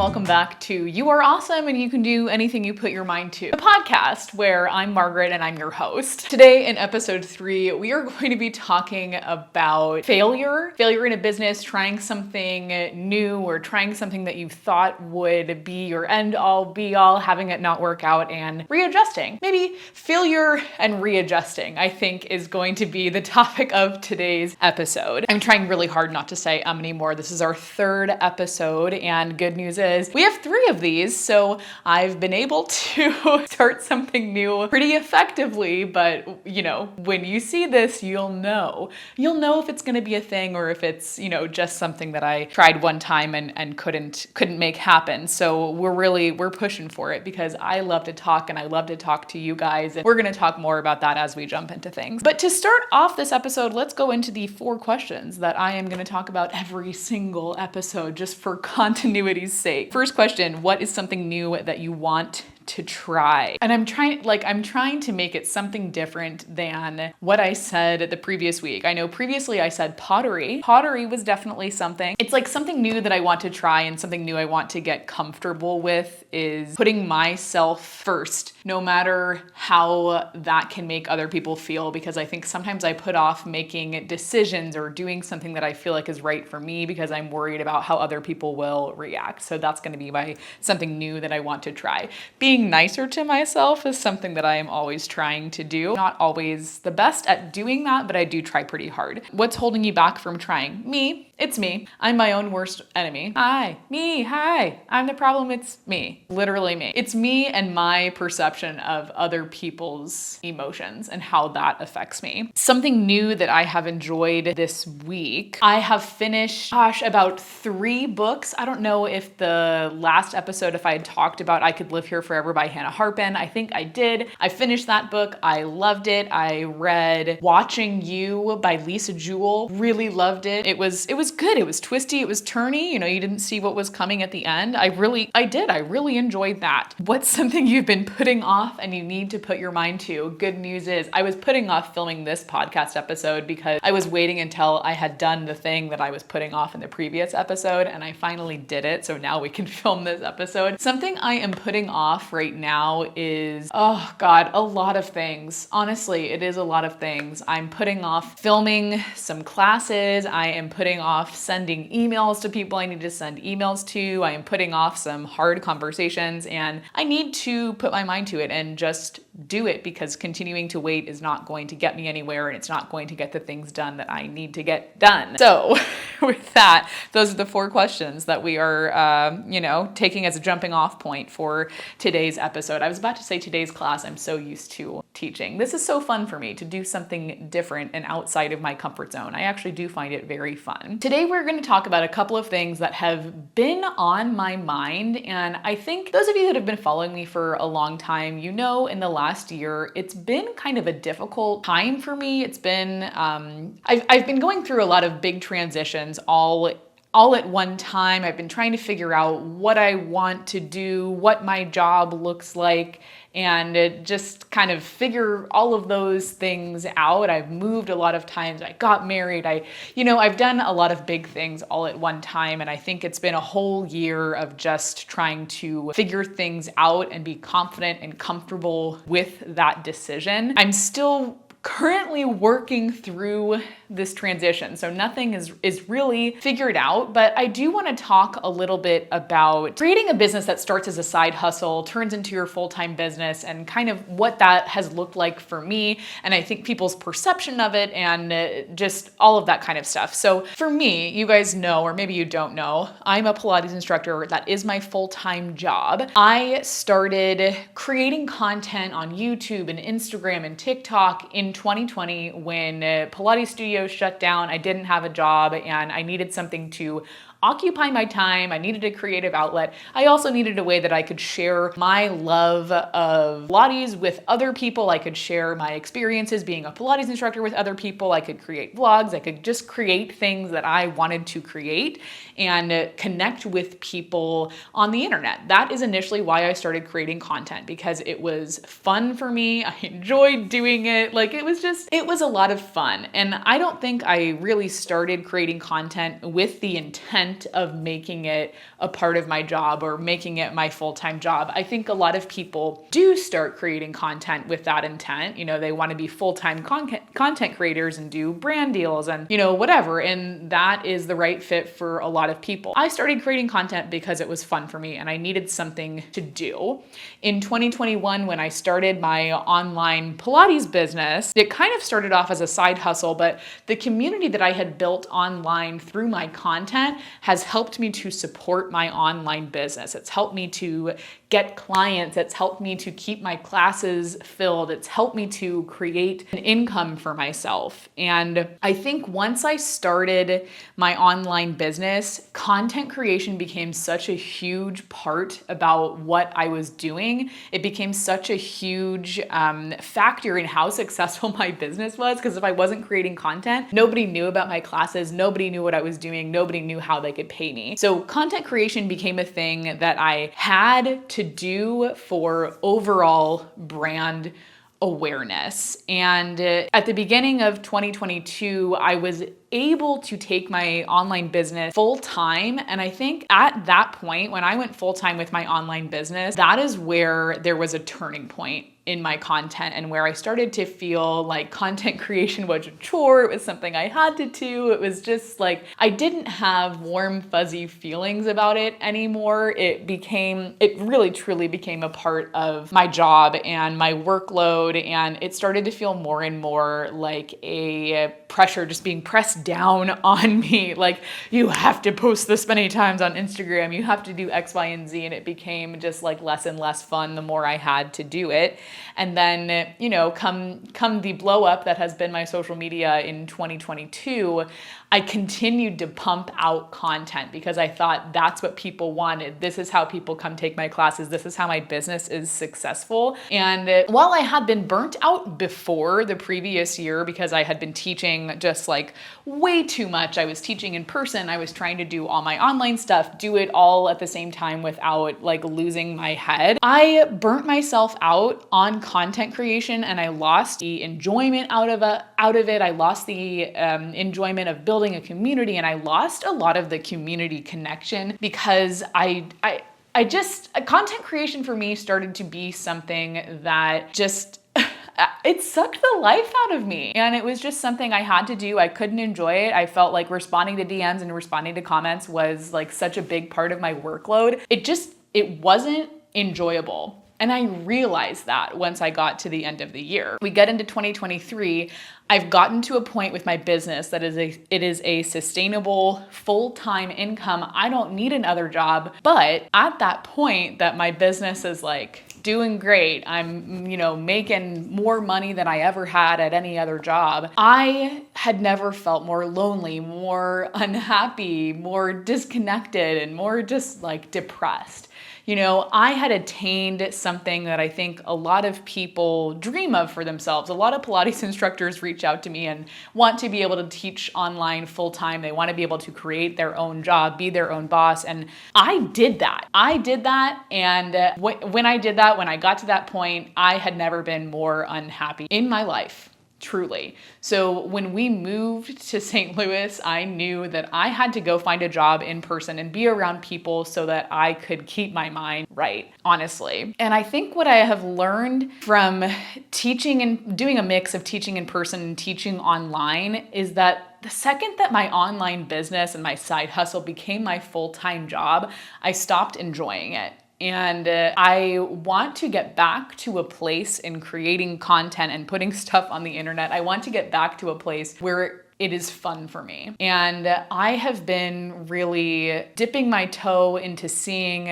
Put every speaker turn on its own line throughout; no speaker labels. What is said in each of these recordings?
welcome back to You Are Awesome and You Can Do Anything You Put Your Mind To, a podcast where I'm Margaret and I'm your host. Today in episode 3, we are going to be talking about failure in a business, trying something new or trying something that you thought would be your end all be all, having it not work out, and readjusting. Maybe failure and readjusting, I think, is going to be the topic of today's episode. I'm trying really hard not to say anymore. This is our 3rd episode, and good news is we have 3 of these, so I've been able to start something new pretty effectively. But you know, when you see this, you'll know if it's going to be a thing or if it's, you know, just something that I tried one time and couldn't make happen. So we're pushing for it because I love to talk and I love to talk to you guys, and we're going to talk more about that as we jump into things. But to start off this episode, let's go into the 4 questions that I am going to talk about every single episode just for continuity's sake. First question: what is something new that you want to try? And I'm trying to make it something different than what I said the previous week. I know previously I said pottery. Pottery was definitely something. It's like something new that I want to try and something new I want to get comfortable with is putting myself first, no matter how that can make other people feel, because I think sometimes I put off making decisions or doing something that I feel like is right for me because I'm worried about how other people will react. So that's going to be something new that I want to try. Being nicer to myself is something that I am always trying to do. Not always the best at doing that, but I do try pretty hard. What's holding you back from trying? Me. It's me. I'm my own worst enemy. Hi. I'm the problem. It's me. Literally me. It's me and my perception of other people's emotions and how that affects me. Something new that I have enjoyed this week. I have finished, about 3 books. I don't know if the last episode, if I had talked about I Could Live Here Forever by Hannah Harpen. I think I did. I finished that book. I loved it. I read Watching You by Lisa Jewell. Really loved it. It was good. It was twisty. It was turny. You know, you didn't see what was coming at the end. I really enjoyed that. What's something you've been putting off and you need to put your mind to? Good news is I was putting off filming this podcast episode because I was waiting until I had done the thing that I was putting off in the previous episode, and I finally did it. So now we can film this episode. Something I am putting off right now is, a lot of things. Honestly, it is a lot of things. I'm putting off filming some classes. I am putting off sending emails to people I need to send emails to. I am putting off some hard conversations, and I need to put my mind to it and just do it, because continuing to wait is not going to get me anywhere, and it's not going to get the things done that I need to get done. So with that, those are the 4 questions that we are, taking as a jumping off point for today's episode. I was about to say today's class. I'm so used to teaching. This is so fun for me to do something different and outside of my comfort zone. I actually do find it very fun. Today, we're going to talk about a couple of things that have been on my mind. And I think those of you that have been following me for a long time, you know, in the last year, it's been kind of a difficult time for me. It's been, I've been going through a lot of big transitions all at one time. I've been trying to figure out what I want to do, what my job looks like, and just kind of figure all of those things out. I've moved a lot of times. I got married. I've done a lot of big things all at one time. And I think it's been a whole year of just trying to figure things out and be confident and comfortable with that decision. I'm still currently working through this transition, so nothing is really figured out, but I do want to talk a little bit about creating a business that starts as a side hustle, turns into your full-time business, and kind of what that has looked like for me, and I think people's perception of it, and just all of that kind of stuff. So for me, you guys know, or maybe you don't know, I'm a Pilates instructor. That is my full-time job. I started creating content on YouTube and Instagram and TikTok in 2020 when Pilates studios shut down. I didn't have a job and I needed something to occupy my time. I needed a creative outlet. I also needed a way that I could share my love of Pilates with other people. I could share my experiences being a Pilates instructor with other people. I could create vlogs. I could just create things that I wanted to create and connect with people on the internet. That is initially why I started creating content, because it was fun for me. I enjoyed doing it. Like, it was a lot of fun. And I don't think I really started creating content with the intent intent of making it a part of my job or making it my full-time job. I think a lot of people do start creating content with that intent. They want to be full-time content creators and do brand deals and, whatever. And that is the right fit for a lot of people. I started creating content because it was fun for me and I needed something to do. In 2021, when I started my online Pilates business, it kind of started off as a side hustle, but the community that I had built online through my content has helped me to support my online business. It's helped me to get clients. It's helped me to keep my classes filled. It's helped me to create an income for myself. And I think once I started my online business, content creation became such a huge part about what I was doing. It became such a huge factor in how successful my business was, because if I wasn't creating content, nobody knew about my classes, nobody knew what I was doing, nobody knew how they could pay me. So content creation became a thing that I had to do for overall brand awareness. And at the beginning of 2022, I was able to take my online business full time. And I think at that point, when I went full time with my online business, that is where there was a turning point in my content and where I started to feel like content creation was a chore. It was something I had to do. It was just like, I didn't have warm, fuzzy feelings about it anymore. It really truly became a part of my job and my workload. And it started to feel more and more like a pressure just being pressed down on me. Like, you have to post this many times on Instagram. You have to do X, Y, and Z. And it became just like less and less fun the more I had to do it. And then, come the blow up that has been my social media in 2022, I continued to pump out content because I thought that's what people wanted. This is how people come take my classes. This is how my business is successful. And while I had been burnt out before the previous year because I had been teaching just like way too much, I was teaching in person. I was trying to do all my online stuff, do it all at the same time without like losing my head. I burnt myself out on content creation and I lost the enjoyment out of it. I lost the enjoyment of building a community, and I lost a lot of the community connection because content creation for me started to be something that just it sucked the life out of me. And it was just something I had to do. I couldn't enjoy it. I felt like responding to DMs and responding to comments was like such a big part of my workload. It wasn't enjoyable. And I realized that once I got to the end of the year. We get into 2023, I've gotten to a point with my business that it is a sustainable full-time income. I don't need another job. But at that point that my business is like doing great, I'm, making more money than I ever had at any other job, I had never felt more lonely, more unhappy, more disconnected, and more just like depressed. I had attained something that I think a lot of people dream of for themselves. A lot of Pilates instructors reach out to me and want to be able to teach online full time. They want to be able to create their own job, be their own boss. And I did that. And when I did that, when I got to that point, I had never been more unhappy in my life. Truly. So when we moved to St. Louis, I knew that I had to go find a job in person and be around people so that I could keep my mind right, honestly. And I think what I have learned from teaching and doing a mix of teaching in person and teaching online is that the second that my online business and my side hustle became my full-time job, I stopped enjoying it. And I want to get back to a place in creating content and putting stuff on the internet. I want to get back to a place where it is fun for me. And I have been really dipping my toe into seeing,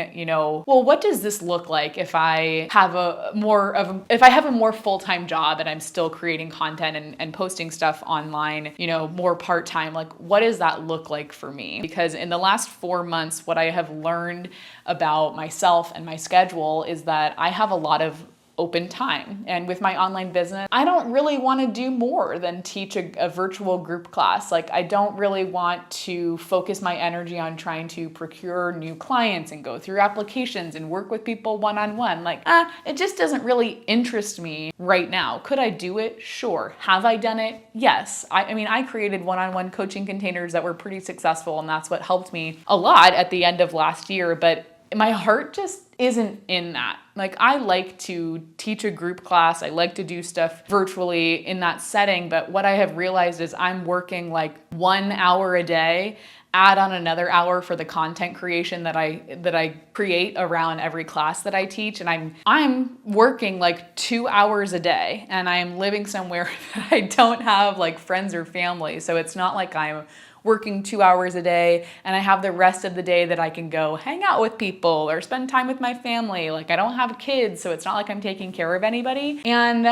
what does this look like if I have a more full-time job and I'm still creating content and posting stuff online, more part-time, like what does that look like for me? Because in the last 4 months, what I have learned about myself and my schedule is that I have a lot of open time. And with my online business, I don't really want to do more than teach a virtual group class. Like, I don't really want to focus my energy on trying to procure new clients and go through applications and work with people one-on-one. Like, it just doesn't really interest me right now. Could I do it? Sure. Have I done it? Yes. I mean, I created one-on-one coaching containers that were pretty successful, and that's what helped me a lot at the end of last year. But my heart just isn't in that. Like, I like to teach a group class. I like to do stuff virtually in that setting. But what I have realized is I'm working like 1 hour a day, add on another hour for the content creation that I create around every class that I teach. And I'm working like 2 hours a day, and I am living somewhere that I don't have like friends or family. So it's not like I'm working 2 hours a day and I have the rest of the day that I can go hang out with people or spend time with my family. Like, I don't have kids, so it's not like I'm taking care of anybody. And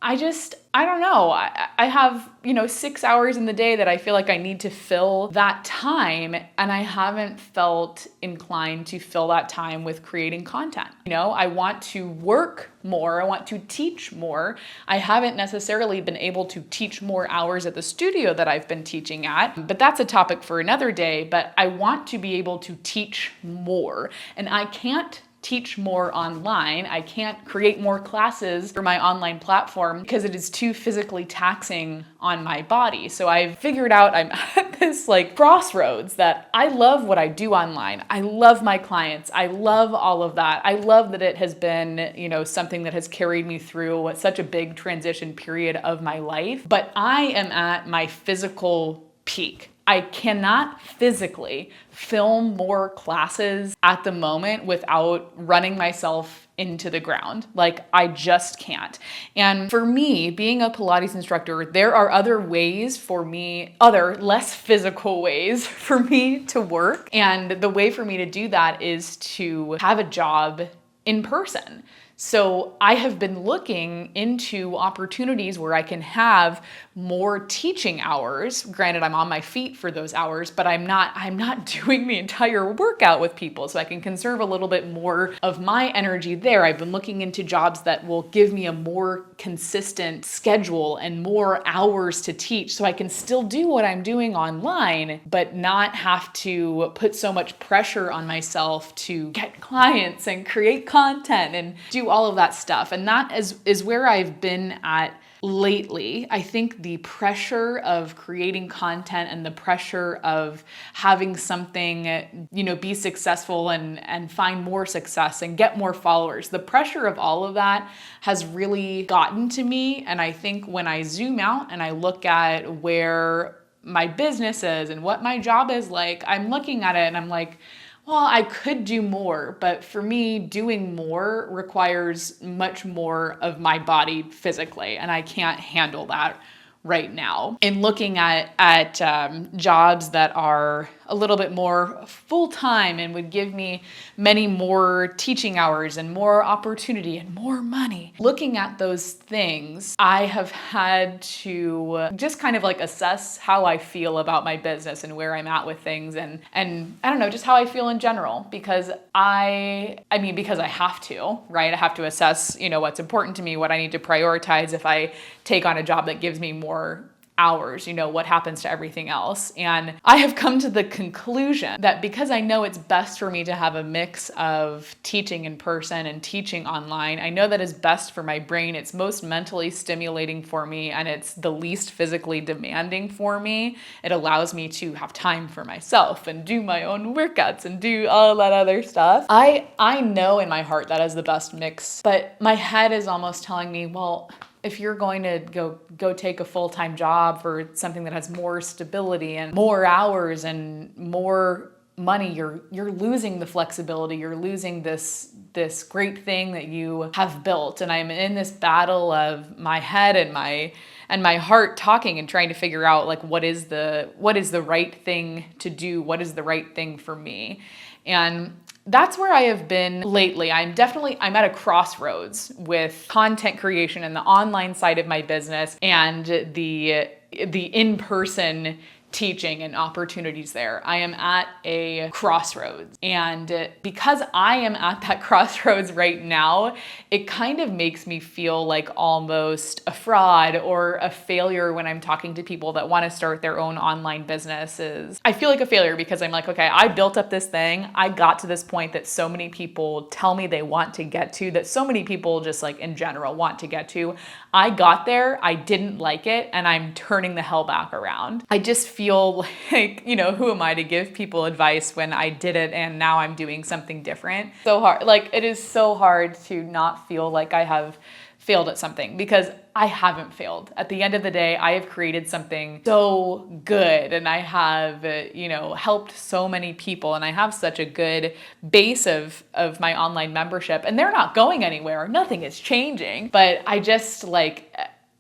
I don't know. I have, 6 hours in the day that I feel like I need to fill that time, and I haven't felt inclined to fill that time with creating content. I want to work more. I want to teach more. I haven't necessarily been able to teach more hours at the studio that I've been teaching at, but that's a topic for another day. But I want to be able to teach more, and I can't teach more online. I can't create more classes for my online platform because it is too physically taxing on my body. So I've figured out I'm at this like crossroads that I love what I do online. I love my clients. I love all of that. I love that it has been, something that has carried me through such a big transition period of my life. But I am at my physical peak. I cannot physically film more classes at the moment without running myself into the ground. Like, I just can't. And for me, being a Pilates instructor, there are other ways for me, other less physical ways for me to work. And the way for me to do that is to have a job in person. So I have been looking into opportunities where I can have more teaching hours. Granted, I'm on my feet for those hours, but I'm not doing the entire workout with people. So I can conserve a little bit more of my energy there. I've been looking into jobs that will give me a more consistent schedule and more hours to teach, so I can still do what I'm doing online, but not have to put so much pressure on myself to get clients and create content and do all of that stuff. And that is where I've been at lately. I think the pressure of creating content and the pressure of having something, be successful and find more success and get more followers, the pressure of all of that has really gotten to me. And I think when I zoom out and I look at where my business is and what my job is like, I'm looking at it and I'm like, well, I could do more, but for me, doing more requires much more of my body physically, and I can't handle that right now. In looking at jobs that are a little bit more full-time and would give me many more teaching hours and more opportunity and more money. Looking at those things, I have had to just kind of like assess how I feel about my business and where I'm at with things and I don't know, just how I feel in general, because because I have to, right? I have to assess, what's important to me, what I need to prioritize if I take on a job that gives me more hours, what happens to everything else. And I have come to the conclusion that because I know it's best for me to have a mix of teaching in person and teaching online, I know that is best for my brain. It's most mentally stimulating for me, and it's the least physically demanding for me. It allows me to have time for myself and do my own workouts and do all that other stuff. I know in my heart that is the best mix, but my head is almost telling me, well, if you're going to go take a full-time job for something that has more stability and more hours and more money, you're losing the flexibility. You're losing this great thing that you have built. And I'm in this battle of my head and my heart talking and trying to figure out like what is the right thing to do? What is the right thing for me? And that's where I have been lately. I'm at a crossroads with content creation and the online side of my business and the in-person teaching and opportunities there. I am at a crossroads. And because I am at that crossroads right now, it kind of makes me feel like almost a fraud or a failure when I'm talking to people that want to start their own online businesses. I feel like a failure because I'm like, okay, I built up this thing. I got to this point that so many people tell me they want to get to, that so many people just like in general want to get to. I got there, I didn't like it, and I'm turning the hell back around. I just feel like, who am I to give people advice when I did it and now I'm doing something different? So hard. Like, it is so hard to not feel like I have failed at something, because I haven't failed. At the end of the day, I have created something so good, and I have, helped so many people, and I have such a good base of my online membership, and they're not going anywhere. Nothing is changing, but I just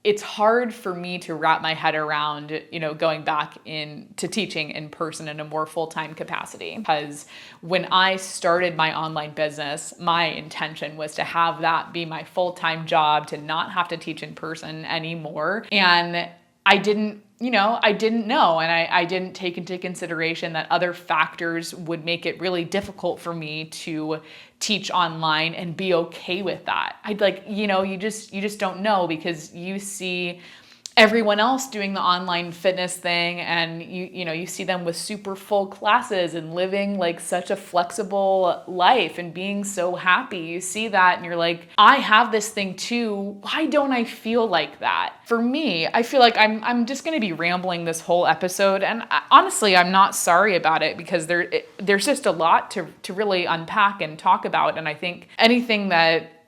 it's hard for me to wrap my head around, going back into teaching in person in a more full-time capacity. Because when I started my online business, my intention was to have that be my full-time job, to not have to teach in person anymore. And I didn't know, and I didn't take into consideration that other factors would make it really difficult for me to teach online and be okay with that. You just don't know, because you see everyone else doing the online fitness thing, and you see them with super full classes and living like such a flexible life and being so happy. You see that and you're like, I have this thing too. Why don't I feel like that? For me, I feel like I'm just going to be rambling this whole episode, and honestly, I'm not sorry about it, because there's just a lot to really unpack and talk about. And I think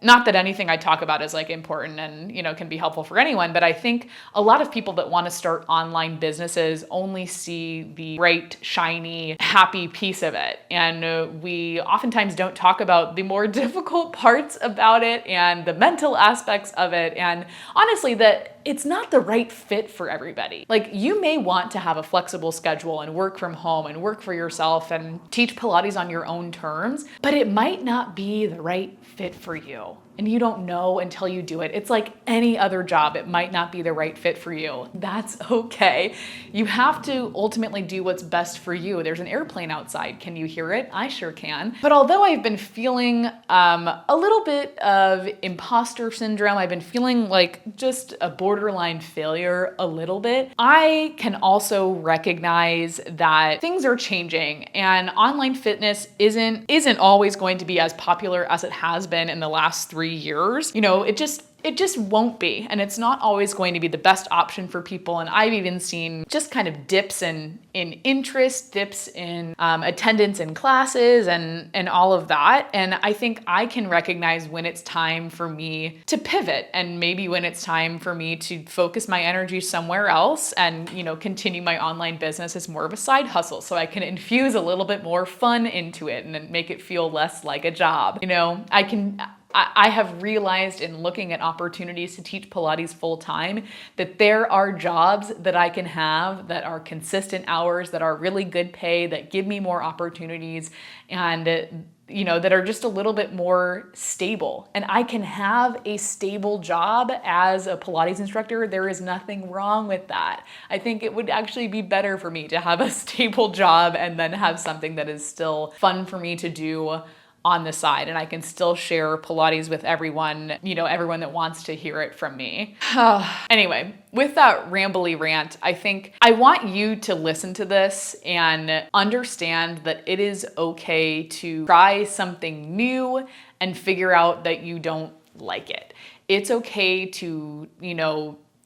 not that anything I talk about is like important and, can be helpful for anyone, but I think a lot of people that want to start online businesses only see the bright, shiny, happy piece of it. And we oftentimes don't talk about the more difficult parts about it and the mental aspects of it. And honestly, that it's not the right fit for everybody. Like, you may want to have a flexible schedule and work from home and work for yourself and teach Pilates on your own terms, but it might not be the right fit for you. And you don't know until you do it. It's like any other job. It might not be the right fit for you. That's okay. You have to ultimately do what's best for you. There's an airplane outside. Can you hear it? I sure can. But although I've been feeling a little bit of imposter syndrome, I've been feeling like just a borderline failure a little bit, I can also recognize that things are changing, and online fitness isn't always going to be as popular as it has been in the last 3 years. It just won't be. And it's not always going to be the best option for people. And I've even seen just kind of dips in interest, dips in attendance in classes and all of that. And I think I can recognize when it's time for me to pivot, and maybe when it's time for me to focus my energy somewhere else and, continue my online business as more of a side hustle, so I can infuse a little bit more fun into it and make it feel less like a job. I have realized in looking at opportunities to teach Pilates full time that there are jobs that I can have that are consistent hours, that are really good pay, that give me more opportunities, and that are just a little bit more stable. And I can have a stable job as a Pilates instructor. There is nothing wrong with that. I think it would actually be better for me to have a stable job and then have something that is still fun for me to do on the side, and I can still share Pilates with everyone, everyone that wants to hear it from me. Anyway, with that rambly rant, I think I want you to listen to this and understand that it is okay to try something new and figure out that you don't like it. It's okay to,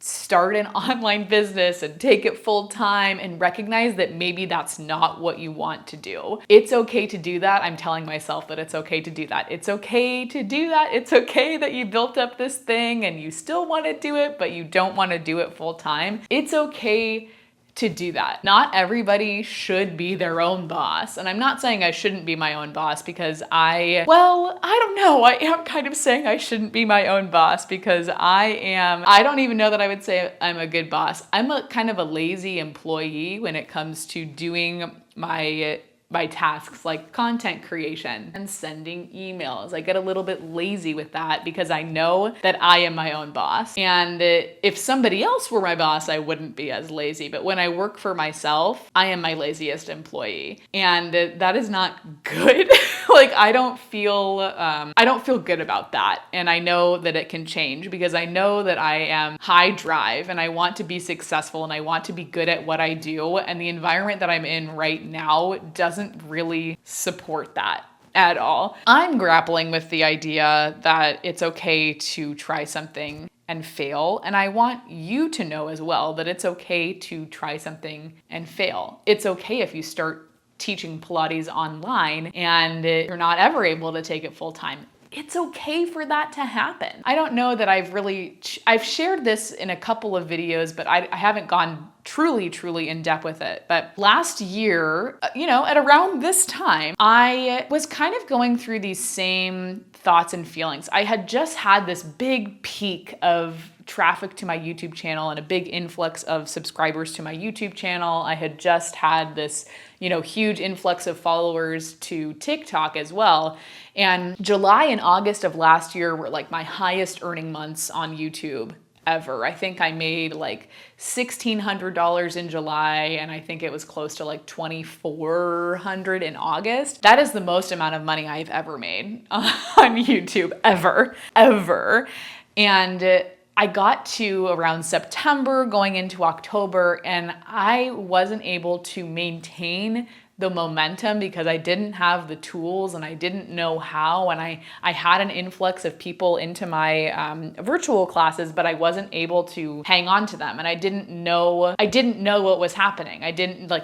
start an online business and take it full time and recognize that maybe that's not what you want to do. It's okay to do that. I'm telling myself that it's okay to do that. It's okay to do that. It's okay that you built up this thing and you still want to do it, but you don't want to do it full time. It's okay to do that. Not everybody should be their own boss. And I'm not saying I shouldn't be my own boss, because I don't know. I am kind of saying I shouldn't be my own boss, because I don't even know that I would say I'm a good boss. I'm a kind of a lazy employee when it comes to doing my my tasks like content creation and sending emails. I get a little bit lazy with that because I know that I am my own boss. And if somebody else were my boss, I wouldn't be as lazy. But when I work for myself, I am my laziest employee. And that is not good. Like I don't feel good about that. And I know that it can change because I know that I am high drive and I want to be successful and I want to be good at what I do. And the environment that I'm in right now doesn't really support that at all. I'm grappling with the idea that it's okay to try something and fail. And I want you to know as well that it's okay to try something and fail. It's okay if you start teaching Pilates online and you're not ever able to take it full time. It's okay for that to happen. I don't know that I've shared this in a couple of videos, but I haven't gone truly in depth with it. But last year, at around this time, I was kind of going through these same thoughts and feelings. I had just had this big peak of traffic to my YouTube channel and a big influx of subscribers to my YouTube channel. I had just had this, huge influx of followers to TikTok as well. And July and August of last year were like my highest earning months on YouTube ever. I think I made like $1,600 in July, and I think it was close to like $2,400 in August. That is the most amount of money I've ever made on YouTube, ever. And I got to around September going into October, and I wasn't able to maintain the momentum because I didn't have the tools and I didn't know how, and I had an influx of people into my virtual classes, but I wasn't able to hang on to them, and I didn't know what was happening.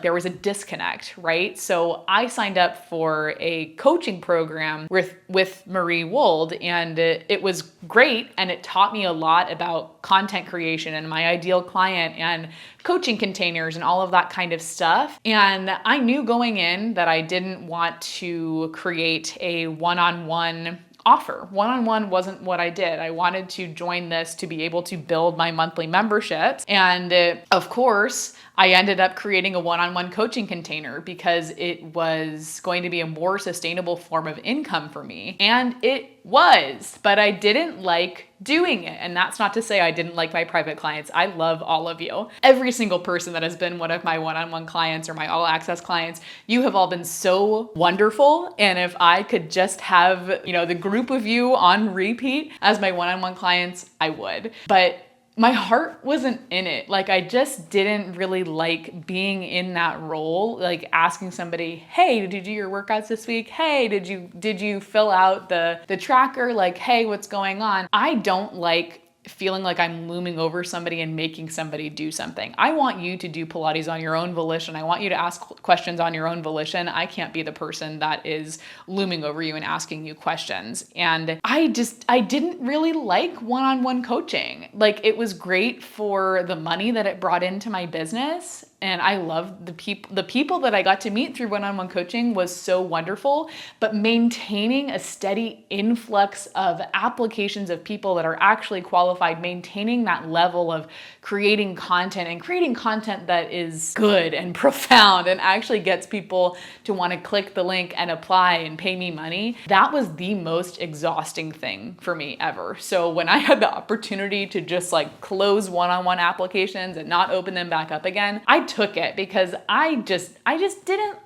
There was a disconnect, right? So I signed up for a coaching program with Marie Wold, and it was great, and it taught me a lot about content creation and my ideal client and coaching containers and all of that kind of stuff. And I knew going in that I didn't want to create a one-on-one offer. One-on-one wasn't what I did. I wanted to join this to be able to build my monthly memberships. And of course, I ended up creating a one-on-one coaching container because it was going to be a more sustainable form of income for me. And it was, but I didn't like doing it. And that's not to say I didn't like my private clients. I love all of you. Every single person that has been one of my one-on-one clients or my all access clients, you have all been so wonderful. And if I could just have, the group of you on repeat as my one-on-one clients, I would. But my heart wasn't in it. Like I just didn't really like being in that role, like asking somebody, hey, did you do your workouts this week? Hey, did you fill out the tracker? Like, hey, what's going on? I don't like feeling like I'm looming over somebody and making somebody do something. I want you to do Pilates on your own volition. I want you to ask questions on your own volition. I can't be the person that is looming over you and asking you questions. And I didn't really like one-on-one coaching. Like it was great for the money that it brought into my business. And I loved the people that I got to meet through one-on-one coaching was so wonderful, but maintaining a steady influx of applications of people that are actually qualified, maintaining that level of creating content that is good and profound and actually gets people to want to click the link and apply and pay me money, that was the most exhausting thing for me ever. So when I had the opportunity to just like close one-on-one applications and not open them back up again, I took it because I didn't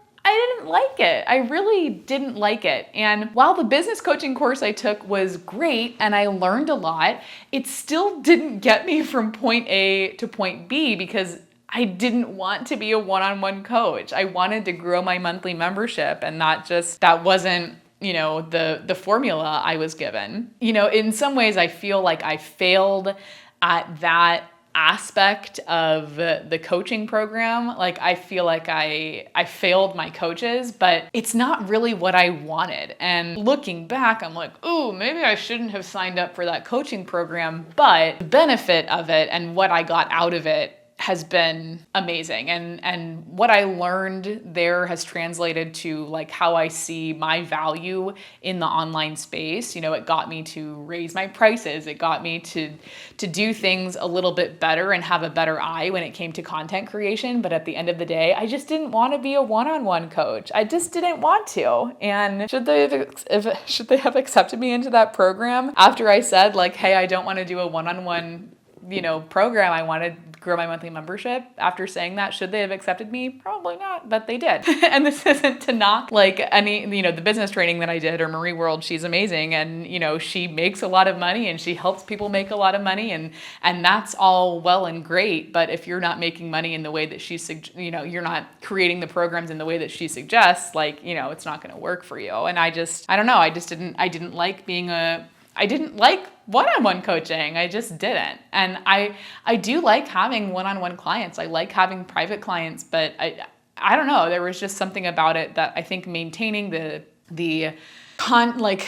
like it. I really didn't like it. And while the business coaching course I took was great and I learned a lot, it still didn't get me from point A to point B because I didn't want to be a one-on-one coach. I wanted to grow my monthly membership, and that wasn't the formula I was given. In some ways I feel like I failed at that aspect of the coaching program. Like I feel like I failed my coaches, but it's not really what I wanted. And looking back, I'm like, ooh, maybe I shouldn't have signed up for that coaching program, but the benefit of it and what I got out of it has been amazing. And what I learned there has translated to like how I see my value in the online space. You know, it got me to raise my prices. It got me to do things a little bit better and have a better eye when it came to content creation. But at the end of the day, I just didn't want to be a one-on-one coach. I just didn't want to. And should they have accepted me into that program after I said like, hey, I don't want to do a one-on-one, program. I want to grow my monthly membership. After saying that, should they have accepted me? Probably not, but they did. And this isn't to knock like any, the business training that I did or Marie World. She's amazing. And, she makes a lot of money and she helps people make a lot of money. And that's all well and great. But if you're not making money in the way that you're not creating the programs in the way that she suggests, like, it's not going to work for you. And I don't know. I didn't like one-on-one coaching. I just didn't. And I do like having one-on-one clients. I like having private clients, but I don't know. There was just something about it that I think maintaining the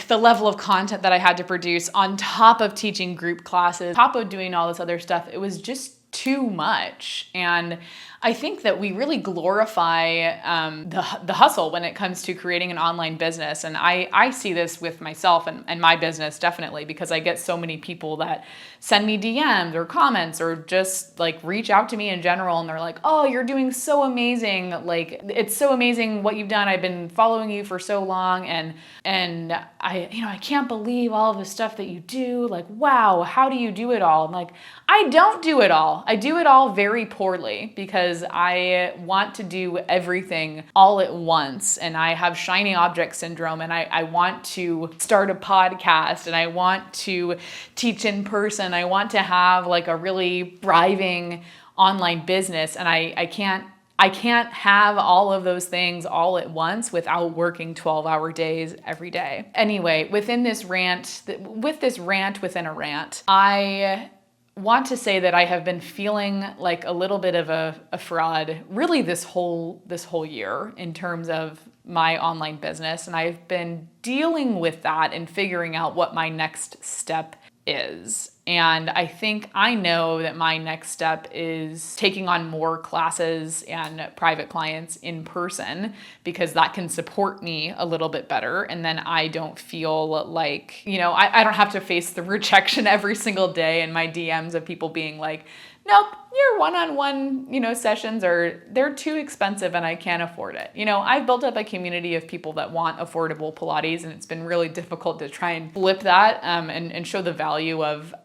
level of content that I had to produce on top of teaching group classes, on top of doing all this other stuff, it was just too much. And I think that we really glorify the hustle when it comes to creating an online business. And I see this with myself and my business definitely, because I get so many people that send me DMs or comments or just like reach out to me in general. And they're like, oh, you're doing so amazing. Like, it's so amazing what you've done. I've been following you for so long. And I can't believe all of the stuff that you do. Like, wow, how do you do it all? I'm like, I don't do it all. I do it all very poorly because I want to do everything all at once. And I have shiny object syndrome, and I want to start a podcast, and I want to teach in person. I want to have like a really thriving online business. And I can't have all of those things all at once without working 12-hour days every day. Anyway, within this rant within a rant, I want to say that I have been feeling like a little bit of a fraud really this whole year in terms of my online business. And I've been dealing with that and figuring out what my next step is. And I think I know that my next step is taking on more classes and private clients in person, because that can support me a little bit better. And then I don't feel like, I don't have to face the rejection every single day and my DMs of people being like, nope, your one-on-one, sessions they're too expensive and I can't afford it. I've built up a community of people that want affordable Pilates, and it's been really difficult to try and flip that and show the value of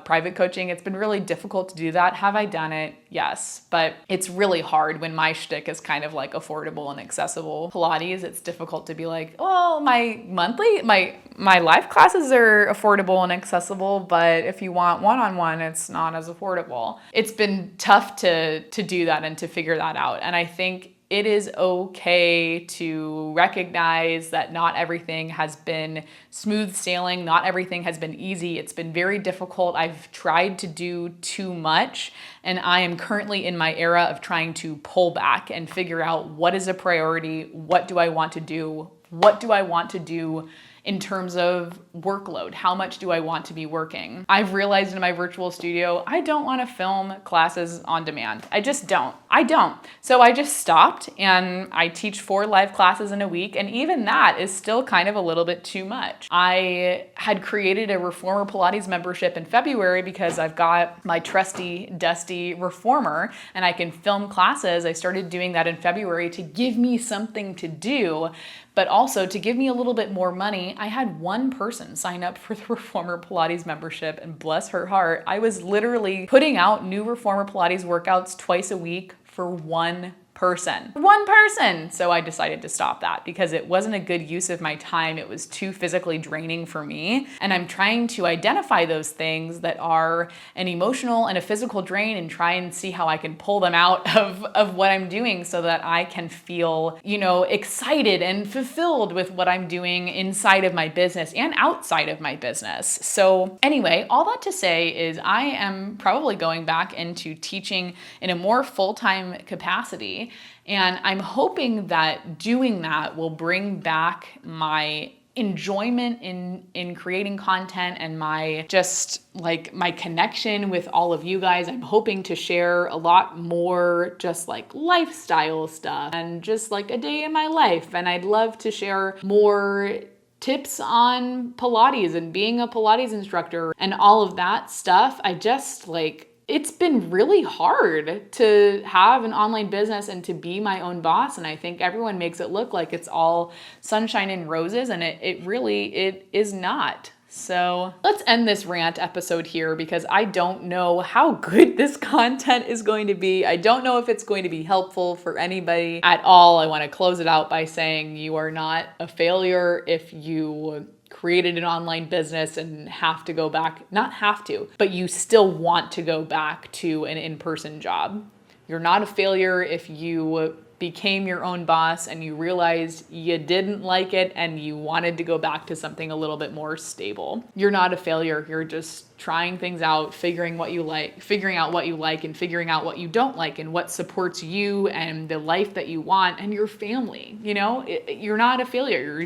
private coaching. It's been really difficult to do that. Have I done it? Yes, but it's really hard when my shtick is kind of like affordable and accessible Pilates. It's difficult to be like, well, my live classes are affordable and accessible, but if you want one-on-one, it's not as affordable. It's been tough to do that and to figure that out. And I think it is okay to recognize that not everything has been smooth sailing. Not everything has been easy. It's been very difficult. I've tried to do too much, and I am currently in my era of trying to pull back and figure out what is a priority. What do I want to do? What do I want to do in terms of workload? How much do I want to be working? I've realized in my virtual studio, I don't want to film classes on demand. I just don't. So I just stopped, and I teach 4 live classes in a week. And even that is still kind of a little bit too much. I had created a Reformer Pilates membership in February because I've got my trusty, dusty Reformer and I can film classes. I started doing that in February to give me something to do, but also to give me a little bit more money. I had one person sign up for the Reformer Pilates membership, and bless her heart, I was literally putting out new Reformer Pilates workouts twice a week for one person. So I decided to stop that because it wasn't a good use of my time. It was too physically draining for me. And I'm trying to identify those things that are an emotional and a physical drain and try and see how I can pull them out of what I'm doing so that I can feel, excited and fulfilled with what I'm doing inside of my business and outside of my business. So anyway, all that to say is I am probably going back into teaching in a more full-time capacity. And I'm hoping that doing that will bring back my enjoyment in creating content and my just like my connection with all of you guys. I'm hoping to share a lot more just like lifestyle stuff and just like a day in my life. And I'd love to share more tips on Pilates and being a Pilates instructor and all of that stuff. I just like, it's been really hard to have an online business and to be my own boss. And I think everyone makes it look like it's all sunshine and roses, and it really is not. So let's end this rant episode here because I don't know how good this content is going to be. I don't know if it's going to be helpful for anybody at all. I want to close it out by saying you are not a failure if you created an online business and have to go back, not have to, but you still want to go back to an in-person job. You're not a failure if you became your own boss and you realized you didn't like it and you wanted to go back to something a little bit more stable. You're not a failure. You're just trying things out, figuring out what you like and figuring out what you don't like and what supports you and the life that you want and your family. You know, you're not a failure.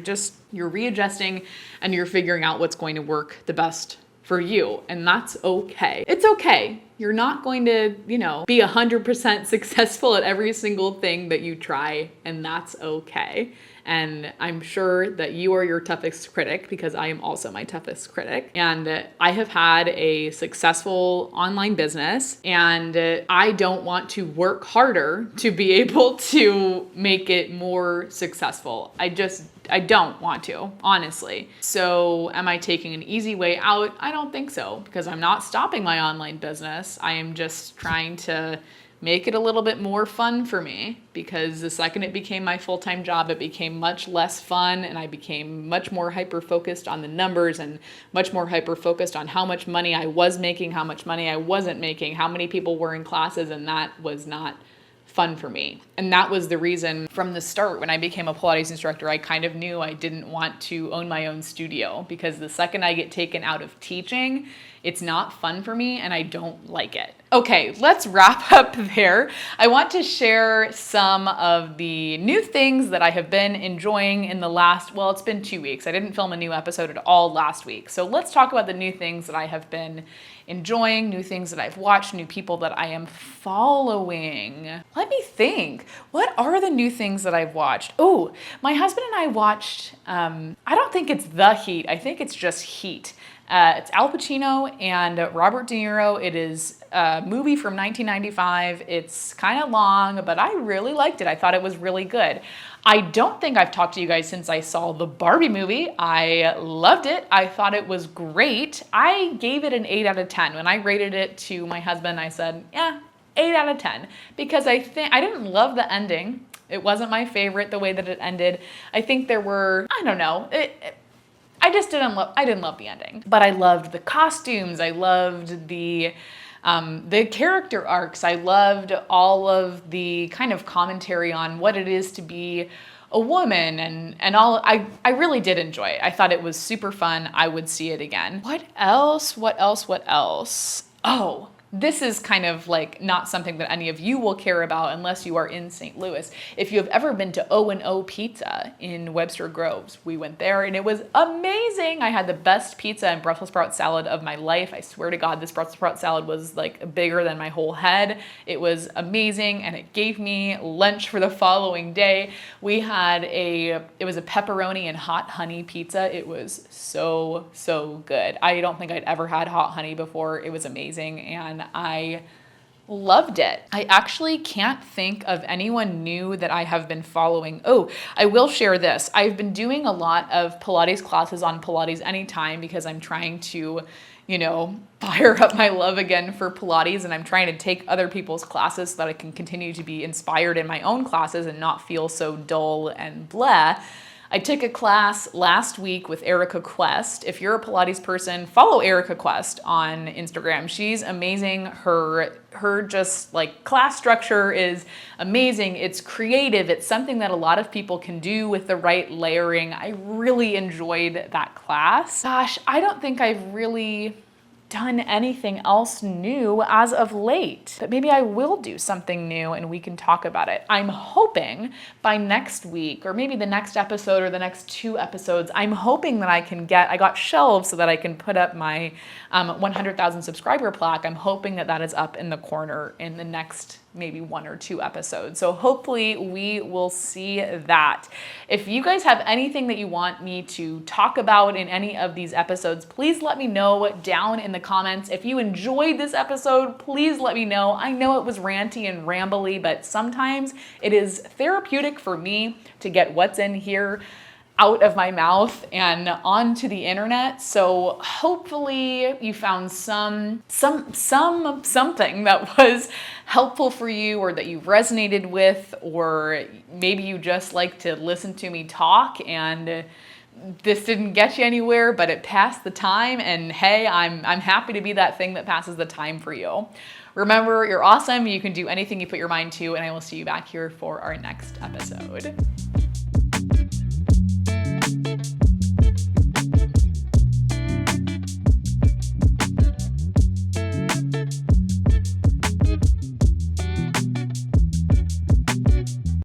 You're readjusting and you're figuring out what's going to work the best for you. And that's okay. It's okay. You're not going to, be 100% successful at every single thing that you try, and that's okay. And I'm sure that you are your toughest critic because I am also my toughest critic. And I have had a successful online business and I don't want to work harder to be able to make it more successful. I don't want to, honestly. So am I taking an easy way out? I don't think so, because I'm not stopping my online business. I am just trying to make it a little bit more fun for me, because the second it became my full-time job, it became much less fun, and I became much more hyper-focused on the numbers and much more hyper-focused on how much money I was making, how much money I wasn't making, how many people were in classes, and that was not fun for me. And that was the reason from the start when I became a Pilates instructor, I kind of knew I didn't want to own my own studio, because the second I get taken out of teaching, it's not fun for me and I don't like it. Okay, let's wrap up there. I want to share some of the new things that I have been enjoying in the last, well, it's been 2 weeks. I didn't film a new episode at all last week. So let's talk about the new things that I have been enjoying, new things that I've watched, new people that I am following. Let me think. What are the new things that I've watched? Oh, my husband and I watched, I don't think it's The Heat. I think it's just Heat. It's Al Pacino and Robert De Niro. It is a movie from 1995. It's kind of long, but I really liked it. I thought it was really good. I don't think I've talked to you guys since I saw the Barbie movie. I loved it. I thought it was great. I gave it an 8 out of 10. When I rated it to my husband, I said, yeah, 8 out of 10. Because I didn't love the ending. It wasn't my favorite, the way that it ended. I think there were, I don't know, I didn't love the ending, but I loved the costumes. I loved the character arcs. I loved all of the kind of commentary on what it is to be a woman and all. I really did enjoy it. I thought it was super fun. I would see it again. What else? Oh, this is kind of like not something that any of you will care about unless you are in St. Louis. If you have ever been to O&O Pizza in Webster Groves, we went there and it was amazing. I had the best pizza and Brussels sprout salad of my life. I swear to God, this Brussels sprout salad was like bigger than my whole head. It was amazing, and it gave me lunch for the following day. It was a pepperoni and hot honey pizza. It was so good. I don't think I'd ever had hot honey before. It was amazing, and I loved it. I actually can't think of anyone new that I have been following. Oh, I will share this. I've been doing a lot of Pilates classes on Pilates Anytime because I'm trying to, fire up my love again for Pilates, and I'm trying to take other people's classes so that I can continue to be inspired in my own classes and not feel so dull and blah. I took a class last week with Erica Quest. If you're a Pilates person, follow Erica Quest on Instagram. She's amazing. Her just like class structure is amazing. It's creative. It's something that a lot of people can do with the right layering. I really enjoyed that class. Gosh, I don't think I've really done anything else new as of late, but maybe I will do something new and we can talk about it. I'm hoping by next week, or maybe the next episode or the next 2 episodes, I'm hoping that I got shelves so that I can put up my 100,000 subscriber plaque. I'm hoping that is up in the corner in the next maybe 1 or 2 episodes. So hopefully we will see that. If you guys have anything that you want me to talk about in any of these episodes, please let me know down in the comments. If you enjoyed this episode, please let me know. I know it was ranty and rambly, but sometimes it is therapeutic for me to get what's in here out of my mouth and onto the internet. So hopefully you found something that was helpful for you, or that you resonated with, or maybe you just like to listen to me talk and this didn't get you anywhere, but it passed the time. And hey, I'm happy to be that thing that passes the time for you. Remember, you're awesome. You can do anything you put your mind to, and I will see you back here for our next episode.